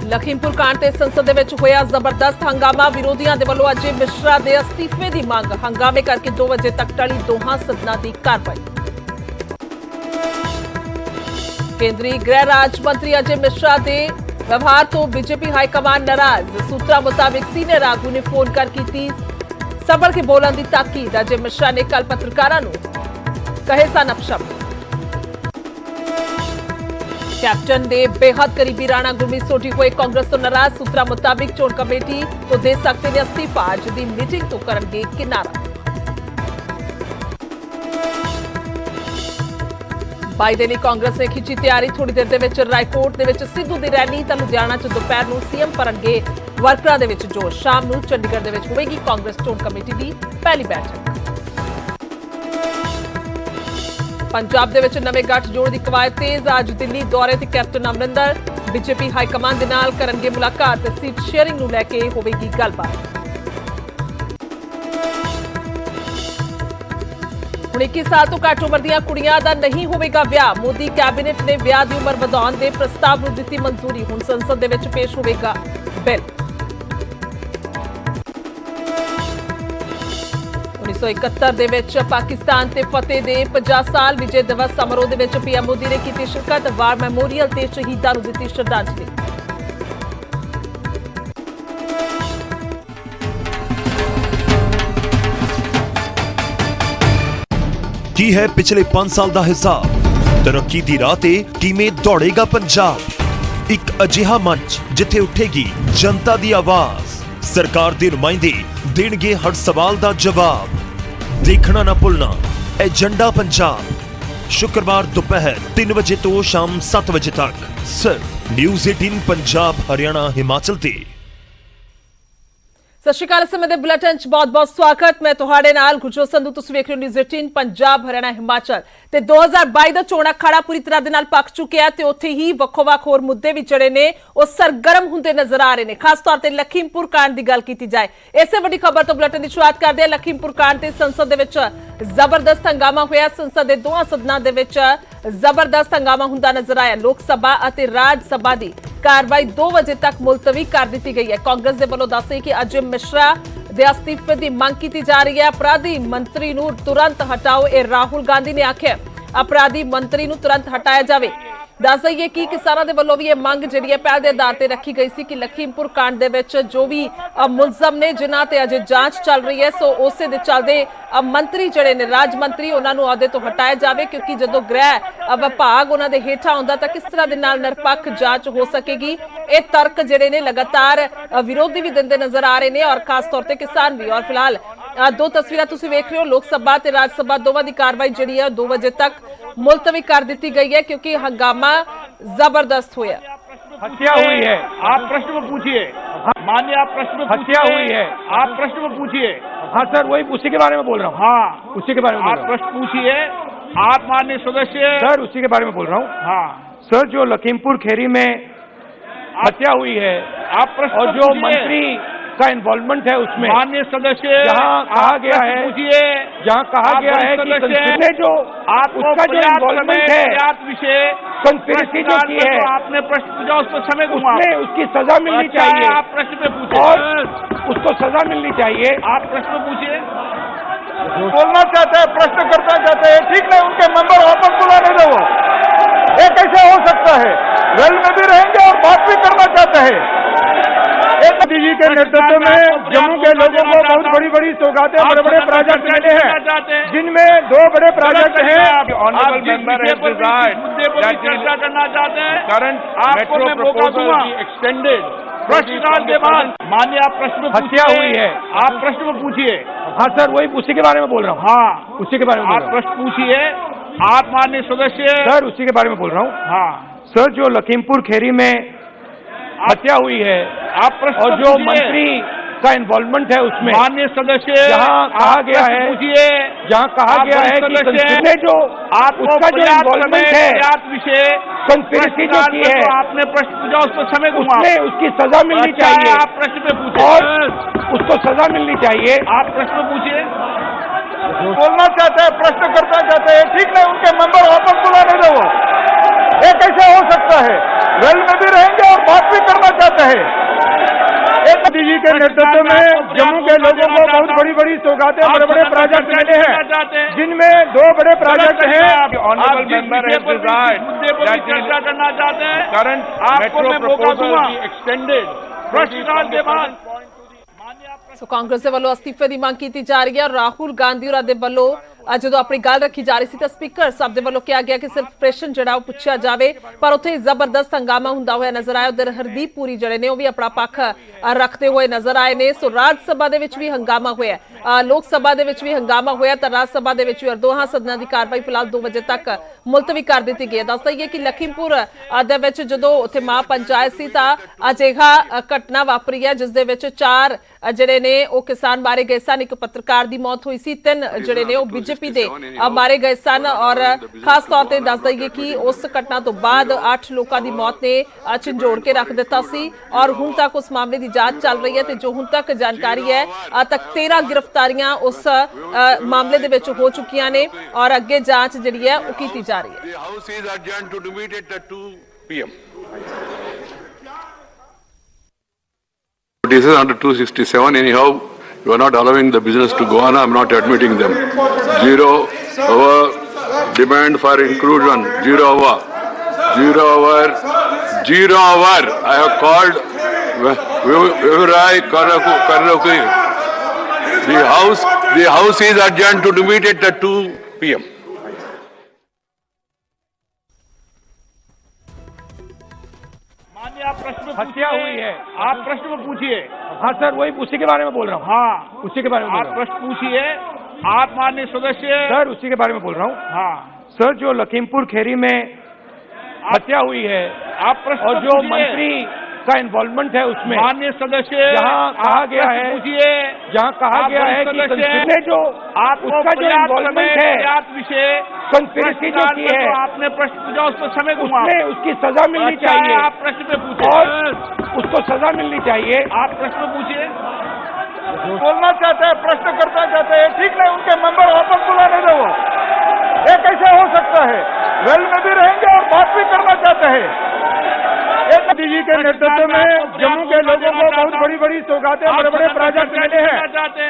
लखीमपुर कांड ते संसद दे विच होया जबरदस्त हंगामा। विरोधियों के वल्लों अजय मिश्रा के अस्तीफे की मांग। हंगामे करके 2 बजे तक टली दोहां सदनां की कार्रवाई। केंद्रीय गृह राज्य मंत्री अजय मिश्रा के व्यवहार तो बीजेपी हाईकमान नाराज। सूत्रों मुताबिक सीनियर आगू ने फोन कर की संभल के बोलने की ताकीद। अजय मिश्रा ने कल पत्रकारों को कहे सन अपशब्द। कैप्टन दे बेहद करीबी राणा गुरमीत सोढी हुए कांग्रेस तो नाराज। सूत्रों मुताबिक चोण कमेटी तो दे सकते ने अस्तीफा। अज की मीटिंग तो करनगे किनारा। 22 दिनी कांग्रेस ने खिंची तैयारी। थोड़ी देर के रायकोट के सिद्धू की रैली तो लुधियाना च दोपहर को सीएम करनगे वर्करां दे विच जोश। शाम को चंडीगढ़ में होगी कांग्रेस चोण कमेटी की पहली बैठक। पंजाब दे विच नवे गठजोड़ की कवायद तेज। आज दिल्ली दौरे ते कैप्टन अमरिंदर बीजेपी हाईकमान दे नाल करनगे मुलाकात। सीट शेयरिंग नूं लैके होवेगी गलबात। हुण 21 साल तो घट उम्र दीआं कुड़ियां दा नहीं होवेगा विआह। मोदी कैबिनेट ने विआह की उम्र वधाउण दे प्रस्ताव नूं दित्ती मंजूरी। हुण संसद दे विच पेश होवेगा बिल। 1971 दे विच पाकिस्तान ते फतेह दे 50 साल। विजय दिवस समारोह दे विच पीएम मोदी ने कीती शिरकत। वार मैमोरीअल ते शहीदां नूं दित्ती श्रद्धांजलि। की है पिछले 5 साल का हिसाब। तरक्की की राह ते किवें दौड़ेगा पंजाब। एक अजिहा मंच जिथे उठेगी जनता की आवाज। सरकार के नुमाइंदे देणगे हर सवाल का जवाब। देखना ना भुलना एजेंडा पंजाब। शुक्रवार दोपहर 3 बजे तो शाम 7 बजे तक सिर्फ न्यूज़ 18 पंजाब हरियाणा हिमाचल ते। सत श्री अकाल। समय के बुलेटिन च बहुत बहुत स्वागत। मैं तुहाडे नाल गुरजोत संधू। तुसीं वेख रहे हो न्यूज़ 18 पंजाब हरियाणा हिमाचल। ते 2022 का चोण अखाड़ा पूरी तरह दे नाल पक चुकिया ते उत्थे ही वक्खो-वक्ख होर मुद्दे भी जड़े ने वो सरगर्म हुंदे नजर आ रहे हैं। खास तौर पर लखीमपुर कांड की गल की जाए। इसे वड्डी खबर तो बुलेटिन की शुरुआत करते हैं। लखीमपुर कांड ते संसद दे विच जबरदस्त हंगामा होया। संसद के दोवां सदनां दे विच जबरदस्त हंगामा हुंदा नजर आया। लोक सभा और राज सभा की कार्रवाई 2 बजे तक मुलतवी कर दी गई है। कांग्रेस के वलों दस कि अजय मिश्रा के अस्तीफे की मांग की जा रही है। अपराधी मंत्री नूं तुरंत हटाओ, यह राहुल गांधी ने आख्या। अपराधी मंत्री नूं तुरंत हटाया जाए। दस दईए कि किसानों के वलों भी यह मंग जिहड़ी है पहल के आधार पर रखी गई सी कि लखीमपुर कांड दे विच जो भी मुलजम ने जिन्हां ते अजे जांच चल रही है सो उसे दे चलदे मंत्री जिहड़े ने राज मंत्री उन्हां नूं अहुदे तो हटाया जाए। क्योंकि जदों गृह विभाग उन्हां दे हेठां आउंदा तां किस तरह दे नाल निरपक्ष जांच हो सकेगी। ये तर्क जिहड़े ने लगातार विरोधी भी दिंदे नजर आ रहे हैं और खास तौर पर किसान भी। और फिलहाल 2 तस्वीरें तुसीं वेख रहे हो। लोक सभा ते राज सभा दोवां दी कार्रवाई जिहड़ी है 2 बजे तक मुलतवी कर दी गई है क्योंकि हंगामा जबरदस्त होया। हत्या हुई है, आप प्रश्न में पूछिए। मान्य आप प्रश्न में हत्या हुई है, आप प्रश्न में पूछिए। हाँ सर, वही उसी के बारे में बोल रहा हूँ। हाँ, उसी के बारे में आप प्रश्न पूछिए। आप माननीय सदस्य सर, उसी के बारे में बोल रहा हूँ। हाँ सर, जो लखीमपुर खेरी में हत्या हुई है आप प्रश्न और जो मंत्री का इन्वॉल्वमेंट है उसमें माननीय सदस्य जहाँ कहा गया है जहाँ कहा गया है कि जो उसका जो इन्वॉल्वमेंट है विषय कंस्पिरेसी जो की है आपने प्रश्न पूछा उस पर समय उसमें उसकी सजा मिलनी चाहिए। आप प्रश्न पे पूछे और उसको सजा मिलनी चाहिए। आप प्रश्न पूछिए। बोलना चाहते हैं, प्रश्न करना चाहते हैं, ठीक नहीं, उनके मेंबर वापस बुलाने दो। ये कैसे हो सकता है? वेल में भी रहेंगे और बात भी करना चाहते हैं। मोदी जी के नेतृत्व में जम्मू के लोगों को बहुत बड़ी बड़ी सौगातें, बड़े बड़े प्रोजेक्ट मिले हैं, जिनमें 2 बड़े प्रोजेक्ट हैं। ऑनरेबल मेंबर हैज डिसाइडेड चर्चा करना चाहते हैं। करंट आपको मैं मौका दूंगा एक्सटेंडेड। प्रश्नकाल के बाद मान्य आप प्रश्न हत्या हुई है, आप प्रश्न में पूछिए। हाँ सर, वही उसी के बारे में बोल रहा हूँ। हाँ, उसी के बारे में आप प्रश्न पूछिए। आप माननीय सदस्य सर, उसी के बारे में बोल रहा हूँ। हाँ सर, जो लखीमपुर खेरी में हत्या हुई है आप प्रश्न और जो मंत्री का इन्वॉल्वमेंट है उसमें माननीय सदस्य जहाँ कहा गया है जहाँ कहा गया है कि जो उसका जो इन्वॉल्वमेंट है विषय कंस्पिरेसी जो की है आपने प्रश्न पूछा उस पर समय उसमें उसकी सजा मिलनी चाहिए। आप प्रश्न पे पूछे और उसको सजा मिलनी चाहिए। आप प्रश्न पूछिए। बोलना चाहते हैं, प्रश्न करना चाहते हैं, ठीक नहीं, उनके मेंबर वापस बुलाने दो। ये कैसे हो सकता है? वेल में भी रहेंगे और बात भी करना चाहते रहे। मोदी जी के नेतृत्व में जम्मू के लोगों को बहुत बड़ी बड़ी सौगातें, बड़े बड़े प्रोजेक्ट मिले हैं, जिनमें 2 बड़े प्रोजेक्ट हैं। Honourable member has decided that चर्चा करना चाहते हैं, करंट मेट्रो प्रपोजल एक्सटेंडेड प्रश्नकाल के बाद। ਸੋ ਕਾਂਗਰਸ ਦੇ ਵੱਲੋਂ ਅਸਤੀਫੇ ਦੀ ਮੰਗ ਕੀਤੀ ਜਾ ਰਹੀ ਹੈ। ਰਾਹੁਲ ਗਾਂਧੀ ਹੋਰਾਂ ਦੇ ਵੱਲੋਂ ਜਦੋਂ ਆਪਣੀ ਗੱਲ ਰੱਖੀ ਜਾ ਰਹੀ ਸੀ ਤਾਂ ਸਪੀਕਰ ਸਾਹਿਬ ਦੇ ਵੱਲੋਂ ਕਿਹਾ ਗਿਆ ਕਿ ਸਿਰਫ ਪ੍ਰਸ਼ਨ ਜਿਹੜਾ ਉਹ ਪੁੱਛਿਆ ਜਾਵੇ, ਪਰ ਉੱਥੇ ਜ਼ਬਰਦਸਤ ਹੰਗਾਮਾ ਹੁੰਦਾ ਹੋਇਆ ਨਜ਼ਰ ਆਇਆ। ਉਧਰ ਹਰਦੀਪ ਪੁਰੀ ਜਿਹੜੇ ਨੇ ਉਹ ਵੀ ਆਪਣਾ ਪੱਖ ਰੱਖਦੇ ਹੋਏ ਨਜ਼ਰ ਆਏ ਨੇ। ਸੋ ਰਾਜ ਸਭਾ ਦੇ ਵਿੱਚ ਵੀ ਹੰਗਾਮਾ ਹੋਇਆ, ਲੋਕ ਸਭਾ ਦੇ ਵਿੱਚ ਵੀ ਹੰਗਾਮਾ ਹੋਇਆ ਤਾਂ ਰਾਜ ਸਭਾ ਦੇ ਵਿੱਚ ਵੀ ਦੋਹਾਂ ਸਦਨਾਂ ਦੀ ਕਾਰਵਾਈ ਫਿਲਹਾਲ 2 ਵਜੇ ਤੱਕ ਮੁਲਤਵੀ ਕਰ ਦਿੱਤੀ ਗਈ ਹੈ। ਦੱਸ ਦਈਏ ਕਿ ਲਖੀਮਪੁਰ ਦੇ ਵਿੱਚ ਜਦੋਂ ਉੱਥੇ ਮਾਂ ਪੰਚਾਇਤ ਸੀ ਤਾਂ ਅਜਿਹਾ ਘਟਨਾ ਵਾਪਰੀ ਹੈ ਜਿਸ ਦੇ ਵਿੱਚ 4 ਜਿਹੜੇ ਨੇ ਉਹ ਕਿਸਾਨ ਮਾਰੇ ਗਏ ਸਨ। ਇੱਕ ਪੱਤਰਕਾਰ ਦੀ ਮੌਤ ਹੋਈ ਸੀ, 3 ਜਿਹੜੇ ਨੇ ਉਹ ਬੀਜੇਪੀ ਦੇ ਮਾਰੇ ਗਏ ਸਨ। ਔਰ ਖਾਸ ਤੌਰ ਤੇ ਦੱਸ ਦਈਏ ਕਿ ਉਸ ਘਟਨਾ ਤੋਂ ਬਾਅਦ 8 ਲੋਕਾਂ ਦੀ ਮੌਤ ਨੇ ਝੰਜੋੜ ਕੇ ਰੱਖ ਦਿੱਤਾ ਸੀ ਔਰ ਹੁਣ ਤੱਕ ਉਸ ਮਾਮਲੇ ਦੀ ਜਾਂਚ ਚੱਲ ਰਹੀ ਹੈ ਤੇ ਜੋ ਹੁਣ ਤੱਕ ਜਾਣਕਾਰੀ ਹੈ ਤੱਕ 13 ਗ੍ਰਿਫਤਾਰੀਆਂ ਉਸ ਮਾਮਲੇ ਦੇ ਵਿੱਚ ਹੋ ਚੁੱਕੀਆਂ ਨੇ ਔਰ ਅੱਗੇ ਜਾਂਚ ਜਿਹੜੀ ਹੈ ਉਹ ਕੀਤੀ ਜਾ ਰਹੀ ਹੈ। The House is adjourned to debate at 2 p.m. Notices under 267. Anyhow, you are not allowing the business to go on. I am not admitting them. 0 hour demand for inclusion. 0 hour. 0 hour. 0 hour. I have called Virai Karakuki. The House is adjourned to debate at 2 p.m. आप प्रश्न हत्या हुई है, आप प्रश्न में पूछिए। हाँ सर, वही उसी के बारे में बोल रहा हूँ। हाँ, उसी के बारे में आप प्रश्न पूछिए। आप माननीय सदस्य सर, उसी के बारे में बोल रहा हूँ। हाँ सर, जो लखीमपुर खेरी में हत्या हुई है, आप प्रश्न और जो मंत्री का इन्वॉल्वमेंट है उसमें माननीय सदस्य जहाँ कहा गया है, पूछिए जहाँ कहा गया है कि जो उसका जो इन्वॉल्वमेंट है विषय कंस्पिरेसी जो की है, आपने प्रश्न पूछा, उसको समय उसमें उसकी सजा मिलनी चाहिए। आप प्रश्न पे पूछे और उसको सजा मिलनी चाहिए। आप प्रश्न पूछिए। बोलना चाहते हैं, प्रश्न करना चाहते हैं, ठीक नहीं, उनके मेंबर वापस बुलाने दो। ये कैसे हो सकता है? वेल में भी रहेंगे और बात भी करना चाहते हैं। मोदी जी के नेतृत्व में जम्मू के लोगों को बहुत बड़ी बड़ी सौगातें, बड़े बड़े प्रोजेक्ट मिले हैं,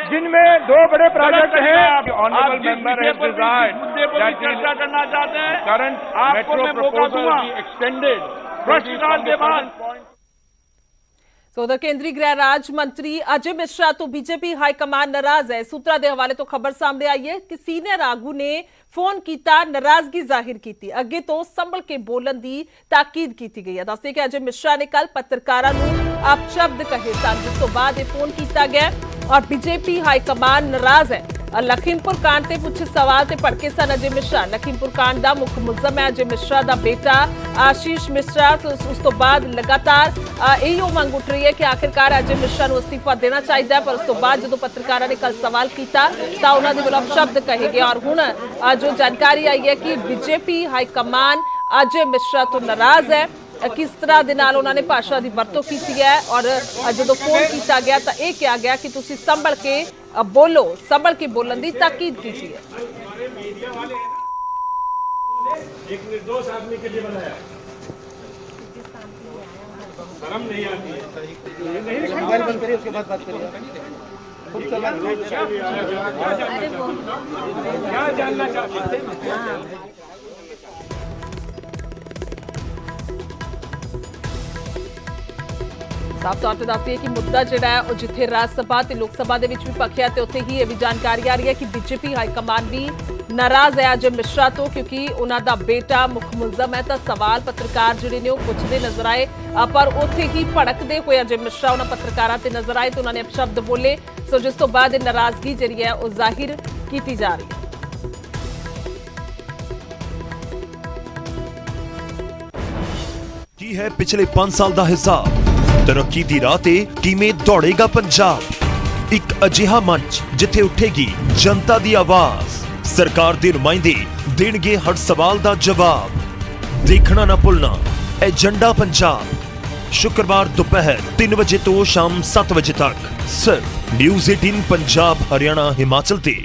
जिनमें 2 बड़े प्रोजेक्ट हैं। Honourable member has decided that चर्चा करना चाहते हैं, करंट मेट्रो प्रपोजल एक्सटेंडेड प्रश्नकाल के बाद। सो उधर केंद्रीय गृह राज्य मंत्री अजय मिश्रा तो बीजेपी हाईकमान नाराज है। सूत्रों के हवाले तो खबर सामने आई है कि सीनियर आगू ने फोन किया, नाराजगी जाहिर की, अगे तो संभल के बोलन की ताकीद की गई है। दसदे कि अजय मिश्रा ने कल पत्रकारों को अपशब्द कहे सन, जिस तो बाद ये फोन किया गया और बीजेपी हाईकमान नाराज है। लखीमपुर कांड से कुछ सवाल से भड़के सन अजय मिश्रा। लखीमपुर कांड का मुख्य मुलजम है अजय मिश्रा का बेटा आशीष मिश्रा। तो उस तो बाद लगातार यही मंग उठ रही है कि आखिरकार अजय मिश्रा को अस्तीफा देना चाहिए, पर उस तो बाद जो पत्रकारों ने कल सवाल किया तो उन्होंने वालों अपशब्द कहे गए और हुण जो जानकारी आई है कि बीजेपी हाईकमान अजय मिश्रा तो नाराज है। किस तरह दे नाल उन्होंने भाषा की वरतों की है और जो फोन किया गया तो यह कहा गया कि तुसी संभल के बोलो, संभल के बोलन की ताकीद की है। एक निर्दोष आदमी के लिए बनाया, शर्म नहीं आती है। मोबाइल बंद करिए, उसके बाद बात करिए। क्या जानना चाहते हैं? साफ तौर पर दस दिए कि मुद्दा जिहड़ा है वो जिथे राज सभा ते लोक सभा दे विच भी पखिया ते उत्थे ही ये भी जानकारी आ रही है कि बीजेपी हाईकमान भी नाराज है अजय मिश्रा तो, क्योंकि उन्हों का बेटा मुख मुलजम है। तो सवाल पत्रकार जिहड़े ने पुछदे नजर आए पर उत्थे ही भड़कदे हुए अजय मिश्रा उन्होंने पत्रकारों ते नजर आए तो उन्होंने अपशब्द बोले। सो जिस तो बाद नाराजगी जिहड़ी है वो जाहिर की जा रही है। ਕੀ ਹੈ ਪਿਛਲੇ 5 ਸਾਲ ਦਾ ਹਿਸਾਬ? ਤਰੱਕੀ ਦੀ ਰਾਹ ਤੇ ਕਿਵੇਂ ਦੌੜੇਗਾ ਪੰਜਾਬ? ਇੱਕ ਅਜਿਹਾ ਮੰਚ ਜਿੱਥੇ ਉੱਠੇਗੀ ਜਨਤਾ ਦੀ ਆਵਾਜ਼। ਸਰਕਾਰ ਦੇ ਨੁਮਾਇੰਦੇ ਦੇਣਗੇ ਹਰ ਸਵਾਲ ਦਾ ਜਵਾਬ। ਦੇਖਣਾ ਨਾ ਭੁੱਲਣਾ ਏਜੰਡਾ ਪੰਜਾਬ, ਸ਼ੁੱਕਰਵਾਰ ਦੁਪਹਿਰ 3 ਵਜੇ ਤੋਂ ਸ਼ਾਮ 7 ਵਜੇ ਤੱਕ ਸਿਰਫ ਨਿਊਜ਼ 18 ਪੰਜਾਬ ਹਰਿਆਣਾ ਹਿਮਾਚਲ ਤੇ।